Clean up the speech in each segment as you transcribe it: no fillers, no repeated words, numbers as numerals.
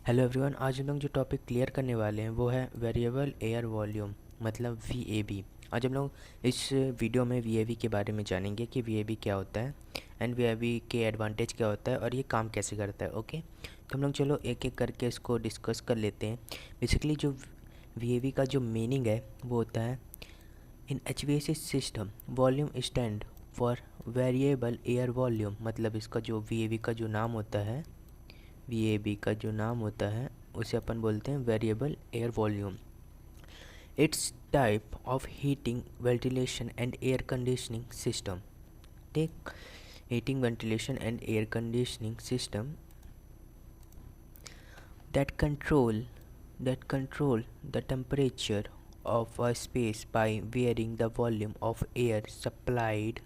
Hello everyone, आज हम लोग जो टॉपिक क्लियर करने वाले हैं वो है वेरिएबल एयर वॉल्यूम, मतलब वीएवी। आज हम लोग इस वीडियो में वीएवी के बारे में जानेंगे कि वीएवी क्या होता है एंड वीएवी के एडवांटेज क्या होता है और ये काम कैसे करता है। ओके, तो हम लोग चलो एक एक करके इसको डिस्कस कर लेते हैं। बेसिकली जो वीएवी का जो मीनिंग है वो होता है in HVAC system volume stand for variable air volume. मतलब इसका जो वीएवी का जो नाम होता है, वीएबी का जो नाम होता है उसे अपन बोलते हैं variable air volume. It's type of heating ventilation and air conditioning system. ठीक, heating ventilation and air conditioning system that control control the temperature of a space by varying the volume of air supplied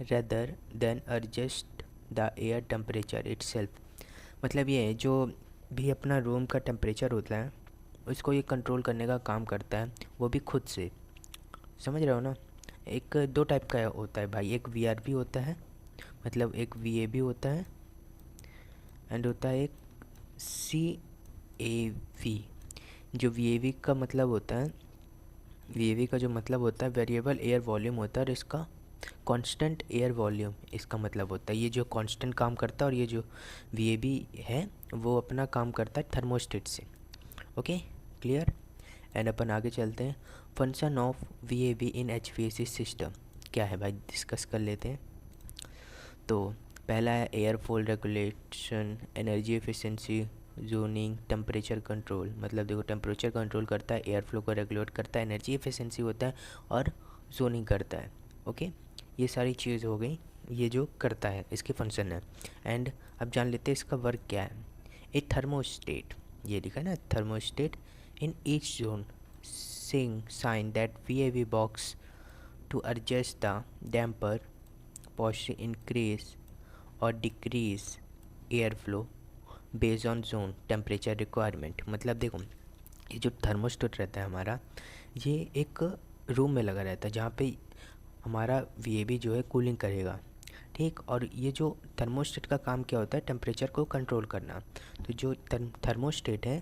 rather than adjust the air temperature itself। मतलब ये है जो भी अपना room का temperature होता है उसको ये कंट्रोल करने का काम करता है, वो भी खुद से। समझ रहे हो ना। एक दो टाइप का होता है भाई, एक वीआरबी होता है, मतलब एक वीएबी होता है, एंड होता है एक सीएवी। जो वीएवी का मतलब होता है, वीएवी का जो मतलब होता है वेरिएबल एयर वॉल्यूम होता है और इसका कांस्टेंट एयर वॉल्यूम इसका मतलब होता है। ये जो कांस्टेंट काम करता है और ये जो वीएबी है वो अपना काम करता है थर्मोस्टेट से। Okay, clear. एंड अपन आगे चलते हैं। Function of VAB in HVAC system क्या है भाई, डिस्कस कर लेते हैं। तो पहला है air flow regulation, energy efficiency, zoning, temperature control. मतलब देखो, टेम्परेचर कंट्रोल करता है, एयर फ्लो को रेगुलेट करता है, एनर्जी एफिशिएंसी होता है और जोनिंग करता है। ओके, ये सारी चीज़ हो गई, ये जो करता है इसके फंक्शन है। एंड अब जान लेते हैं इसका वर्क क्या है। ए थर्मोस्टेट, ये लिखा है ना, thermostat in each zone sing sign that VAV box to adjust the damper posture increase or decrease air flow based on zone temperature requirement। मतलब देखो, ये जो थर्मोस्टेट रहता है हमारा, ये एक रूम में लगा रहता है जहाँ पे हमारा वीएबी जो है कूलिंग करेगा। ठीक, और ये जो थर्मोस्टेट का काम क्या होता है, टेम्परेचर को कंट्रोल करना। तो जो थर्मोस्टेट है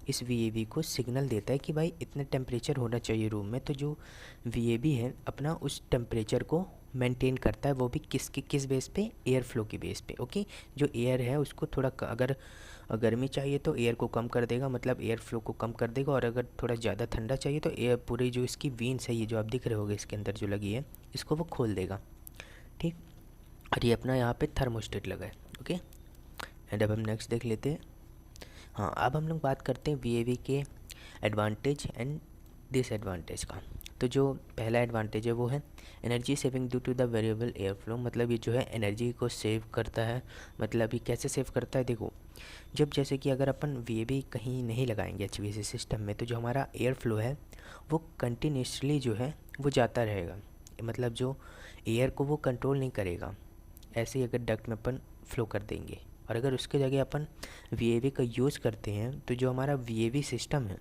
इस वीएबी को सिग्नल देता है कि भाई इतना टेम्परेचर होना चाहिए रूम में। तो जो वीएबी है अपना उस टेम्परेचर को मेंटेन करता है, वो भी किस बेस पे, एयर फ्लो की बेस पे। ओके, जो एयर है उसको थोड़ा अगर गर्मी चाहिए तो एयर को कम कर देगा, मतलब एयर फ्लो को कम कर देगा, और अगर थोड़ा ज़्यादा ठंडा चाहिए तो एयर पूरी जो इसकी वीन्स है, ये जो आप दिख रहे होगे इसके अंदर जो लगी है, इसको वो खोल देगा। ठीक, और ये अपना यहाँ पे थर्मोस्टेट लगा है। ओके, एंड अब हम नेक्स्ट देख लेते हैं। हाँ, अब हम लोग बात करते हैं वीएवी के एडवांटेज एंड डिसएडवांटेज का। तो जो पहला एडवांटेज है वो है energy saving due to the variable air flow. मतलब ये जो है एनर्जी को सेव करता है। मतलब ये कैसे सेव करता है, देखो, जब जैसे कि अगर अपन वीएवी कहीं नहीं लगाएंगे एचवीएसी सिस्टम में, तो जो हमारा एयर फ्लो है वो कंटिन्यूसली जो है वो जाता रहेगा। मतलब जो एयर को वो कंट्रोल नहीं करेगा, ऐसे ही अगर डक्ट में अपन फ्लो कर देंगे। और अगर उसके जगह अपन वीएवी का यूज़ करते हैं तो जो हमारा वीएवी सिस्टम है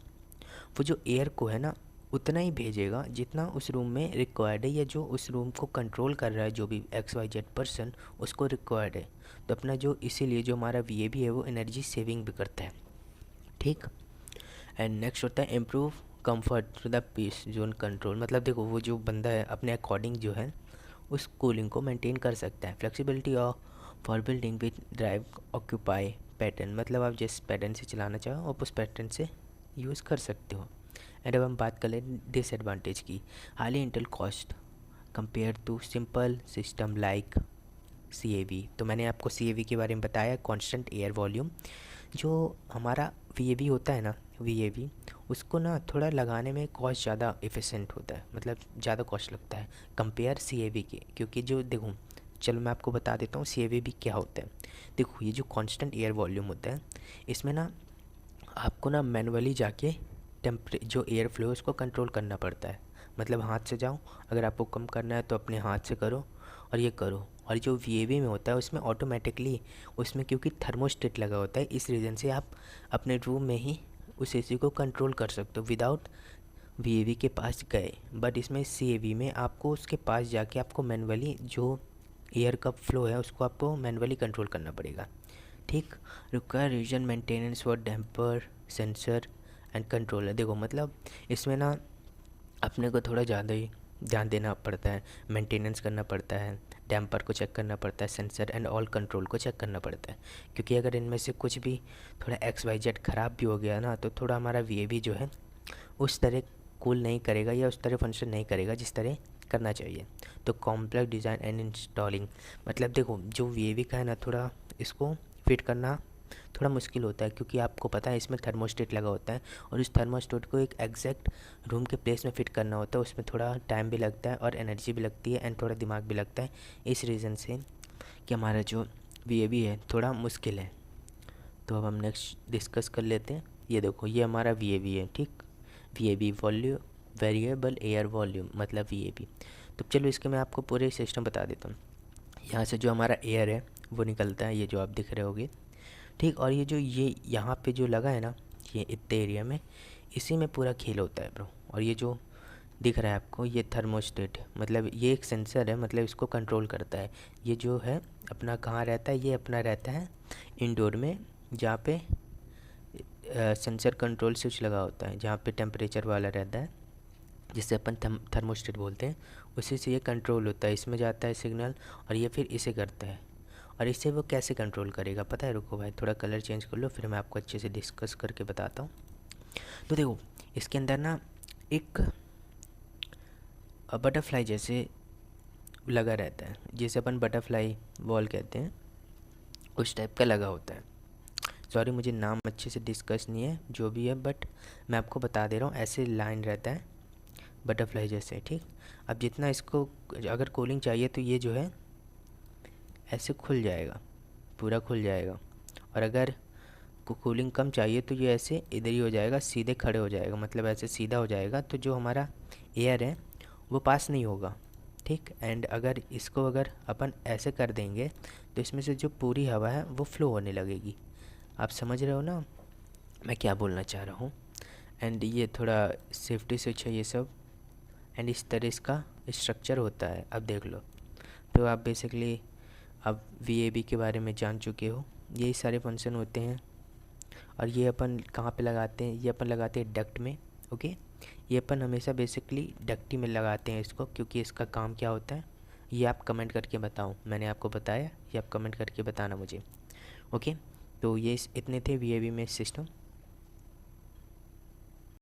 वो जो एयर को है ना उतना ही भेजेगा जितना उस रूम में रिक्वायर्ड है, या जो उस रूम को कंट्रोल कर रहा है जो भी XYZ पर्सन उसको रिक्वायर्ड है। तो अपना जो इसीलिए जो हमारा वीएवी है वो एनर्जी सेविंग भी करता है। ठीक, एंड नेक्स्ट होता है improve comfort through the piece zone control. मतलब देखो, वो जो बंदा है अपने अकॉर्डिंग जो है उस कूलिंग को मेंटेन कर सकता है। Flexibility of for building with drive occupy pattern. मतलब आप जिस पैटर्न से चलाना चाहो आप उस पैटर्न से यूज़ कर सकते हो। एंड अब हम बात कर लें डिसएडवांटेज की। Highly initial cost compare to simple system like CAV. तो मैंने आपको सीएवी के बारे में बताया, कांस्टेंट एयर वॉल्यूम। जो हमारा वीएवी होता है ना, वीएवी उसको ना थोड़ा लगाने में कॉस्ट ज़्यादा एफिशिएंट होता है, मतलब ज़्यादा कॉस्ट लगता है कंपेयर सीएवी के। क्योंकि जो देखो, चलो मैं आपको बता देता हूँ सीएवी भी क्या होता है। देखो, ये जो कांस्टेंट एयर वॉल्यूम होता है इसमें ना आपको ना मैनुअली जाके जो एयर फ्लो है उसको कंट्रोल करना पड़ता है। मतलब हाथ से जाओ, अगर आपको कम करना है तो अपने हाथ से करो और ये करो। और जो वीएवी में होता है उसमें ऑटोमेटिकली, उसमें क्योंकि थर्मोस्टेट लगा होता है इस रीज़न से आप अपने रूम में ही उस एसी को कंट्रोल कर सकते हो विदाउट वीएवी के पास गए। बट इसमें सीएवी में आपको उसके पास जाके आपको मैनुअली जो एयर का फ्लो है उसको आपको मैनुअली कंट्रोल करना पड़ेगा। ठीक। Require reason maintenance for damper sensor and controller. देखो मतलब इसमें ना अपने को थोड़ा ज़्यादा ही ध्यान देना पड़ता है, मेंटेनेंस करना पड़ता है, डैम्पर को चेक करना पड़ता है, सेंसर एंड ऑल कंट्रोल को चेक करना पड़ता है। क्योंकि अगर इनमें से कुछ भी थोड़ा XYZ ख़राब भी हो गया ना तो थोड़ा हमारा VAV जो है उस तरह कूल नहीं करेगा या उस तरह फंक्शन नहीं करेगा जिस तरह करना चाहिए। तो कॉम्प्लेक्स डिज़ाइन एंड इंस्टॉलिंग, मतलब देखो जो VAV का है ना थोड़ा इसको फिट करना थोड़ा मुश्किल होता है, क्योंकि आपको पता है इसमें थर्मोस्टेट लगा होता है और उस थर्मोस्टेट को एक एग्जैक्ट रूम के प्लेस में फ़िट करना होता है। उसमें थोड़ा टाइम भी लगता है और एनर्जी भी लगती है एंड थोड़ा दिमाग भी लगता है। इस रीज़न से कि हमारा जो VAV है थोड़ा मुश्किल है। तो अब हम नेक्स्ट डिस्कस कर लेते हैं। ये देखो ये हमारा VAV है, ठीक। VAV volume, variable air volume मतलब VAV। तो चलो इसके मैं आपको पूरे सिस्टम बता देता हूँ। यहाँ से जो हमारा एयर है वो निकलता है, ये जो आप दिख रहे होगे, ठीक। और ये जो ये यहाँ पे जो लगा है ना, ये इतने एरिया में, इसी में पूरा खेल होता है ब्रो। और ये जो दिख रहा है आपको ये थर्मोस्टेट, मतलब ये एक सेंसर है, मतलब इसको कंट्रोल करता है। ये जो है अपना कहाँ रहता है, ये अपना रहता है इंडोर में, जहाँ पे सेंसर कंट्रोल स्विच लगा होता है, जहाँ पे टेम्परेचर वाला रहता है, जिसे अपन थर्मोस्टेट बोलते हैं। उसी से ये कंट्रोल होता है, इसमें जाता है सिग्नल और ये फिर इसे करता है। और इससे वो कैसे कंट्रोल करेगा पता है? रुको भाई थोड़ा कलर चेंज कर लो, फिर मैं आपको अच्छे से डिस्कस करके बताता हूँ। तो देखो इसके अंदर ना एक बटरफ्लाई जैसे लगा रहता है, जिसे अपन बटरफ्लाई वॉल कहते हैं, उस टाइप का लगा होता है। सॉरी मुझे नाम अच्छे से डिस्कस नहीं है जो भी है, बट मैं आपको बता दे रहा हूँ, ऐसे लाइन रहता है बटरफ्लाई जैसे, ठीक। अब जितना इसको अगर कूलिंग चाहिए तो ये जो है ऐसे खुल जाएगा, पूरा खुल जाएगा। और अगर कूलिंग कम चाहिए तो ये ऐसे इधर ही हो जाएगा, सीधे खड़े हो जाएगा, मतलब ऐसे सीधा हो जाएगा। तो जो हमारा एयर है वो पास नहीं होगा, ठीक। एंड अगर इसको अगर अपन ऐसे कर देंगे तो इसमें से जो पूरी हवा है वो फ्लो होने लगेगी। आप समझ रहे हो ना मैं क्या बोलना चाह रहा हूँ? एंड ये थोड़ा सेफ्टी स्विच है ये सब, एंड इस तरह इसका स्ट्रक्चर होता है। अब देख लो, तो आप बेसिकली अब VAB के बारे में जान चुके हो। यही सारे फंक्शन होते हैं। और ये अपन कहाँ पे लगाते हैं? ये अपन लगाते हैं डक्ट में, ओके। ये अपन हमेशा बेसिकली डक्ट ही में लगाते हैं इसको, क्योंकि इसका काम क्या होता है ये आप कमेंट करके बताओ। मैंने आपको बताया, ये आप कमेंट करके बताना मुझे, ओके। तो ये इतने थे VAB में सिस्टम।